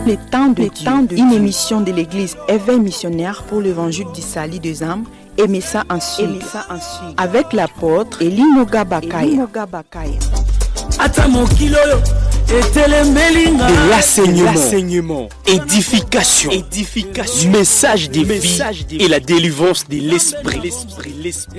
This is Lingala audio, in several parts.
Le temps de Dieu, une émission de l'église éveil missionnaire pour l'évangile du salut des âmes. Aimez ça ensuite. Avec l'apôtre Elinoga Bakaya. De l'enseignement, édification, message de vie et la délivrance de l'esprit.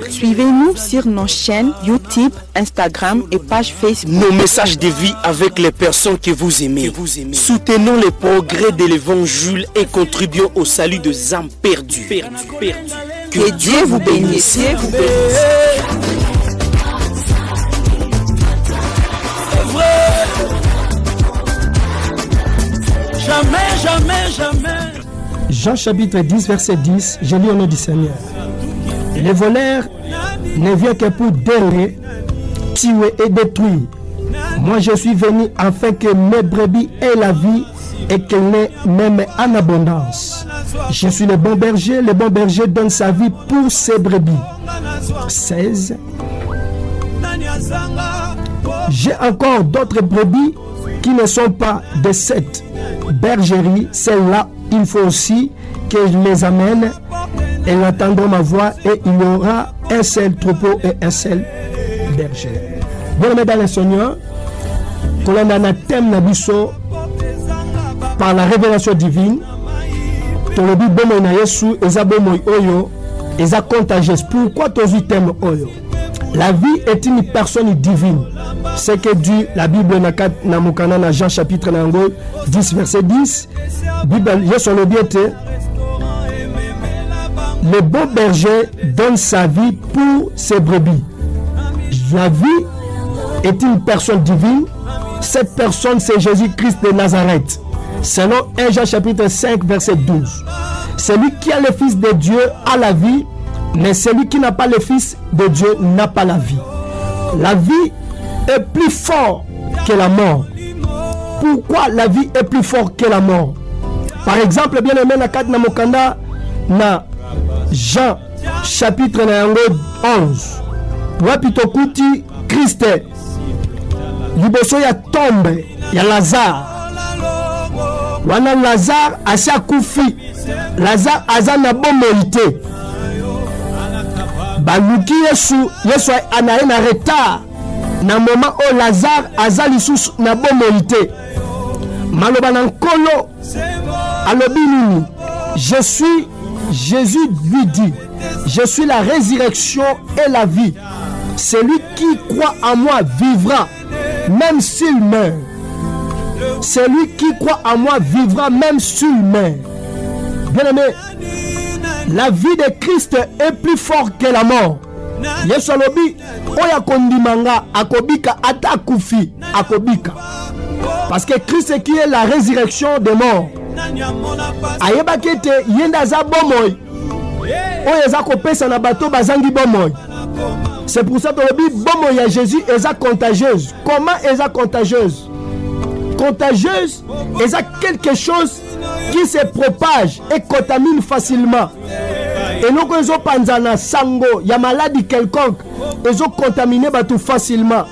Suivez-nous sur nos chaînes YouTube, Instagram et page Facebook. Nos messages de vie avec les personnes que vous aimez. Soutenons les progrès de l'évangile et contribuons au salut des âmes perdues. Que Dieu vous bénisse. Jamais. Jean chapitre 10, verset 10, je lis au nom du Seigneur. Le voleur ne vient que pour détruire, tuer et détruire. Moi je suis venu afin que mes brebis aient la vie et qu'elles n'aient même en abondance. Je suis le bon berger donne sa vie pour ses brebis. 16. J'ai encore d'autres brebis qui ne sont pas de cette bergerie. Celles-là, il faut aussi que je les amène. Elles entendront ma voix et il y aura un seul troupeau et un seul berger. Bon, mais dans le Seigneur, qu'on a un thème nabiso par la révélation divine. Ton obi bomo na Yesu eza bomo oyo eza contagieuse. Pourquoi ton thème oyo? La vie est une personne divine. C'est que Dieu, la Bible na mukana na Jean chapitre 10 verset 10. Bible Yesu le biete. Le bon berger donne sa vie pour ses brebis. La vie est une personne divine. Cette personne c'est Jésus-Christ de Nazareth. Selon 1 Jean chapitre 5 verset 12. Celui qui a le Fils de Dieu a la vie, mais celui qui n'a pas le Fils de Dieu n'a pas la vie. La vie est plus forte que la mort. Pourquoi la vie est plus forte que la mort? Par exemple, bien aimé, na kat na mokanda na Jean chapitre 11. Wapitokuti Christ liboso ya tombe ya Lazare. Wana Lazare asa kufi. Lazare aza na bomoi te. Baluki Yesu anaye na retard. Na moment où Lazare aza lisusu na bomoi te. Maloba na nkolo alobi nini? Jésus lui dit, je suis la résurrection et la vie. Celui qui croit en moi vivra, même s'il meurt. Celui qui croit en moi vivra même s'il meurt. Bien aimé, la vie de Christ est plus forte que la mort. Yesu alobi oya kondimanga akobika ata kufi akobika. Parce que Christ qui est la résurrection des morts. Ayeba kete yenda za bomoy. Oya za kopesa na bato bazangi bomoy. C'est pour ça que le bomoy ya Jésus est contagieuse. Comment est contagieuse? Contagieuse est quelque chose qui se propage et contamine facilement. Et nous quand ils panzana sango, il y a maladie quelconque, ils ont contaminé tout facilement.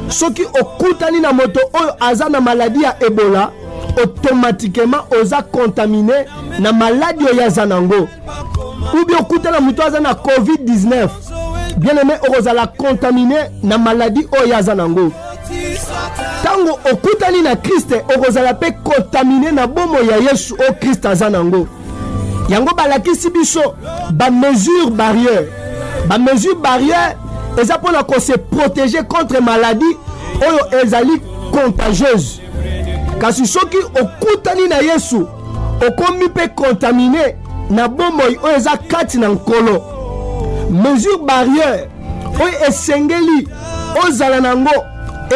Ceux qui okutani na moto oyo aza na maladie ya Ebola, automatiquement ils ont contaminé na maladie ya zanango. Ou bien okutana moto aza na COVID-19. Bien aimé, on a contaminé na maladie oyo zanango. Tango okutani na Christ okozala pe contaminé na bomo ya Yesu o Christ azanango. Yango balakisi biso ba mesure barrière eza pona ko se protéger contre maladie oyo ezali contagieuse. Kasi soki okutani na Yesu okomi pe contaminé na bomo oyo eza kati na nkolo. Mesure barrière oyo esengeli ozala nango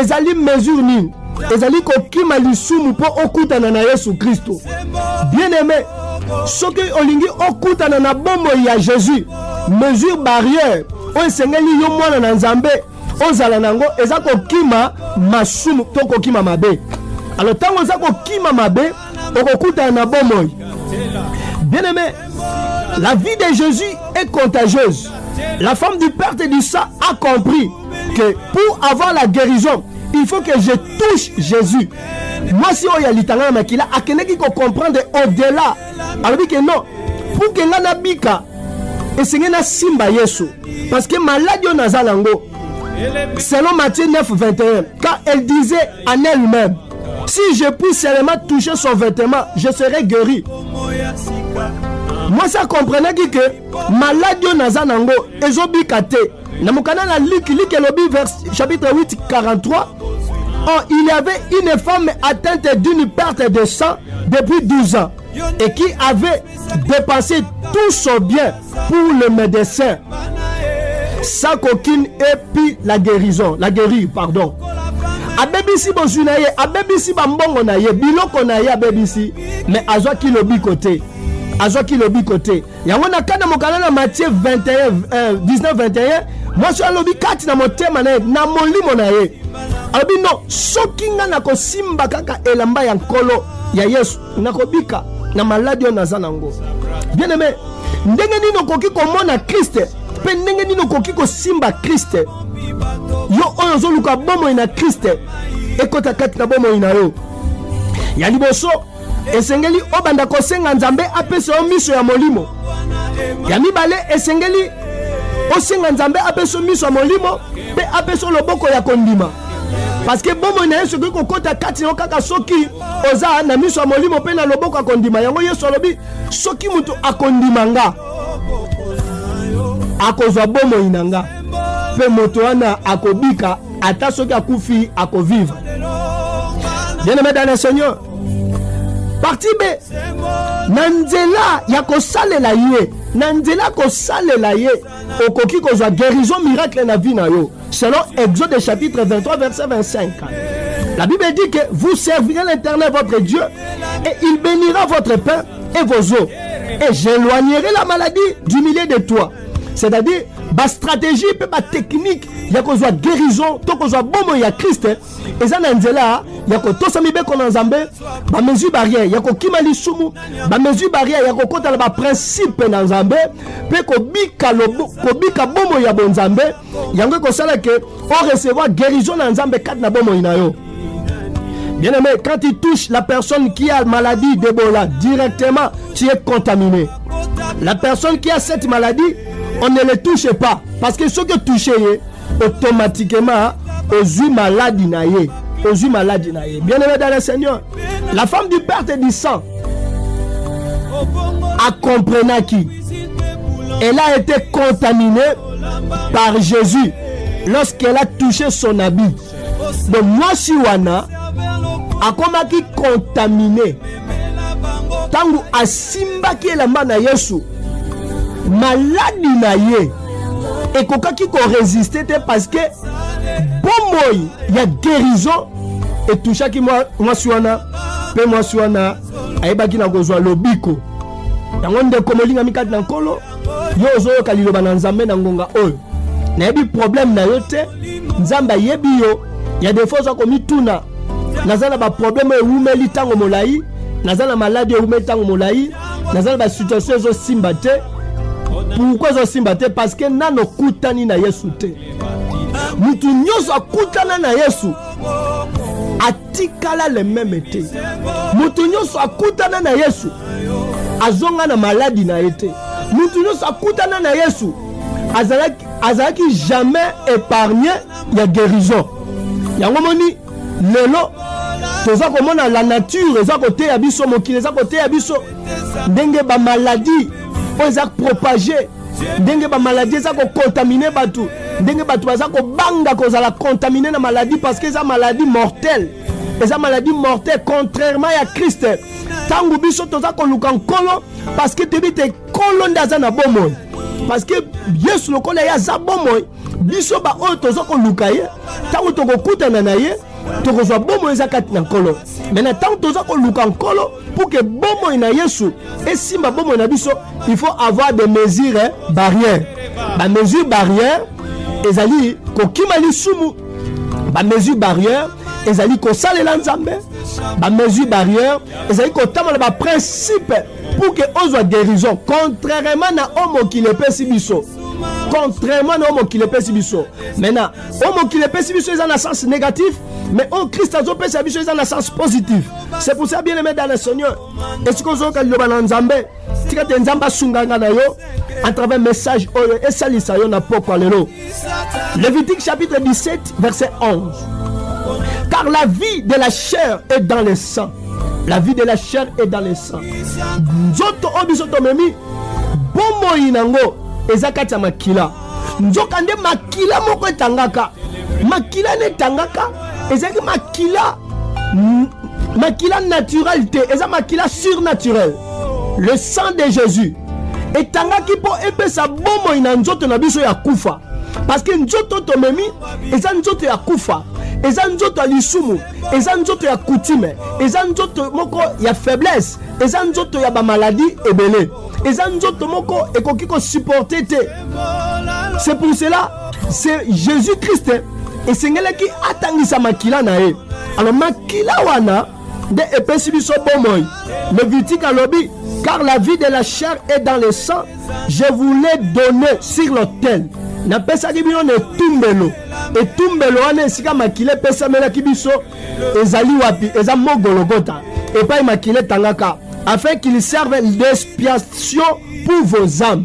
ezali mesure nini? Ezali kokima lisumu po okutana na Yesu Kristo. Bien aimé, soki olingi okutana na bombo ya Jésus, mesure barrière oyo esengeli yo mwana na Nzambe ozala nango eza kokima masumu to kokima mabe. Alors tango eza kokima mabe okokutana na bombo. Bien aimé, la vie de Jésus est contagieuse. La femme du Père et du sang a compris que pour avoir la guérison, il faut que je touche Jésus. Moi si oya litanga makila akeneki ko comprendre au-delà. Alors que non, pour que ngana bika et na simba Yesu parce que maladie on nazalango. Selon Matthieu 9, 21, car elle disait en elle-même, si je puis seulement toucher son vêtement, je serai guéri. Moi ça comprenait que maladie on nazalango ezobikate. Namukana la Luc elobi chapitre 8 43. Oh, il y avait une femme atteinte d'une perte de sang depuis 12 ans et qui avait dépensé tout son bien pour le médecin sans qu'aucune ait pu la guérir, pardon. Abebisi bozunaye, abebisi bambongo naye, biloko naye abebisi, mais azwa ki lobi côté. Azwa ki lobi côté. Yango na kana mokana na Matthieu 21 19 21, moi je lobi kati na motema na na molimo naye. Abi non, soki nga na kosimba kaka elamba ya nkolo ya Yesu, nakobika na maladie onaza nango. Bien aimé, ndenge nino koki komona Christ, pe ndenge nino koki kosimba Christ. Yo oyo zoluka bomo ina Christ, ekota kati na bomo ina yo. Ya liboso, esengeli obanda kosenga Nzambe apesa o miso ya molimo. Ya mibale esengeli osenga Nzambe apesa miso ya molimo, pe apesa loboko ya kondima. Parce que bomo na Yesu ko kota kati no kaka soki oza na miso ya molimo pe na loboko akondima. Yango Yesu alobi soki mutu akondima nga akozwa bomo inanga pe moto wana akobika ata soki akufi akovivre. Bien aimé dans le Seigneur, parti B nanzela ya kosalela ye, nanzela kosalela ye okoki kozwa guérison miracle na vie na yo. Selon Exode chapitre 23 verset 25. La Bible dit que vous servirez l'Éternel votre Dieu et il bénira votre pain et vos eaux. Et j'éloignerai la maladie du milieu de toi. C'est-à-dire, ma stratégie, ma technique, il y a qu'on soit guérison, tant qu'on soit bon, il y a Christ. Et ça, il y a qu'on tous amis qu'on a zambé, ma mesure barrière, il y a qu'on kimali sumu, ma mesure barrière, il y a qu'on compte le principe dans zambé, puis qu'on bika bon, il y a bon zambé, il y a qu'on sait que on recevoir guérison dans zambé 4 na bon inayo. Bien aimé, quand tu touches la personne qui a la maladie d'Ebola directement, tu es contaminé. La personne qui a cette maladie, on ne le touche pas. Parce que ce que touche, automatiquement, aux yeux malades, aux yeux malades. Bien aimé dans le Seigneur, la femme du perte du sang a compris qui elle a été contaminée par Jésus lorsqu'elle a touché son habit. Donc moi, si wana a comme qui contaminé, tangu asimba qui est la main na Yesu. Maladi na ye et kokaki ko résister parce que bon moy il y a guérison et tout chaque moi suana pe moi suana ayebaki na kozwa lobiko yango nde komolinga mikati na nkolo yo ozoyo kalilo bana Nzambe na ngonga oyo na yebi problème na yo te Nzambe yebi yo ya des fois za komituna nazala ba problème ewumeli tango molai nazala maladie ewumeli tango molai nazala ba situation zo simba te. Pourquoi je suis battu? Parce que nano kutani na Yesu te. Mutu nyoso akutana na Yesu atikala le même te. Mutu nyoso akutana na Yesu azonga na maladie na ete. Mutu nyoso akutana na Yesu azalaki jamais épargné ya guérison. Yango moni lelo toza komona la nature eza kote ya biso mokili eza kote ya biso ndenge ba maladie oza propagé ndenge ba maladie za ko contaminer batu ndenge batu baza ko banga ko za la contaminer na maladie parce que ça maladie mortelle et ça maladie mortelle contrairement à Christ tangu biso toza ko luka nkolo parce que tebi te kolo ndaza na bomoy parce que Yesu lokola ya za bomoy biso ba o toza ko luka ye tangu to ko kutana na ye to ko zo bomoy za kati na nkolo maintenant tangu toza ko luka nkolo pour que bomoy na Yesu et simba bomoy na biso il faut avoir des mesures barrières. Ba mesure barrière ezali ko kimali sumu. Ba mesure barrière ezali ko salela Nzambe. Ba mesure barrière ezali ko tamala ba principe pour que on soit guérison contrairement na homo qui le pesi biso. contrairement à homme qui le pèse biso. Maintenant, homme qui le pèse biso est dans le sens négatif, mais au Christ a pèse biso est dans le sens positif. C'est pour ça bien aimé dans le Seigneur. Est-ce que vous avez le Nzambe? Si vous avez Nzamba sunganga na yo, à travers message oyo et salisa yo na poko lelo. Lévitique chapitre 17 verset 11. Car la vie de la chair est dans le sang. La vie de la chair est dans le sang. Nzoto obisoto memi bomo inango ezakati ya makila. Nzoka nde makila moko etangaka. Makila ne tangaka ezaki makila naturel te, eza makila surnaturel. Le sang de Jésus etangaki po epesa bomo ina nzoto na biso ya kufa. Parce que nzoto tomemi eza nzoto ya kufa. Eza nzoto ya lisumu, eza nzoto ya coutume, eza nzoto moko ya faiblesse, eza nzoto ya ba maladie ebele, eza nzoto moko ekoki ko supporter te. C'est pour cela, c'est Jésus-Christ et sengelaki atangisa makila na ye. Alors makila wana de epesi biso bomoy. Lévitique alobi, car la vie de la chair est dans le sang, je vous l'ai donné sur l'autel. Na pesa kibino ne tumbelo et tumbelo wana esika makile pesa mela kibiso ezali wapi eza mogologota et pas makile tangaka afin qu'il serve d'expiation pour vos âmes.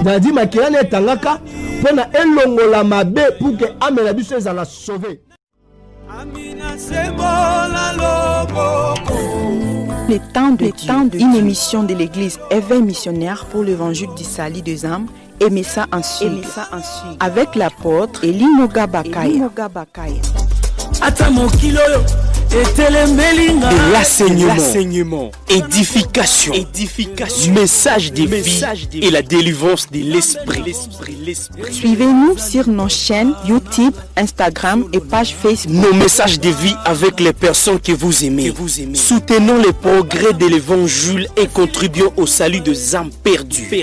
Dadi makile ne tangaka pona elongola mabe pour que amela biso ezala sauver. Le temps de une émission de l'église Éveil missionnaire pour l'évangile du salut des âmes. Aimez ça ensuite. Avec l'apôtre Elinoga Bakaya. De l'enseignement, édification, message de vie et la délivrance de l'esprit. Suivez-nous sur nos chaînes YouTube, Instagram et page Facebook. Nos messages de vie avec les personnes que vous aimez. Soutenons les progrès de l'évangile et contribuons au salut des âmes perdues.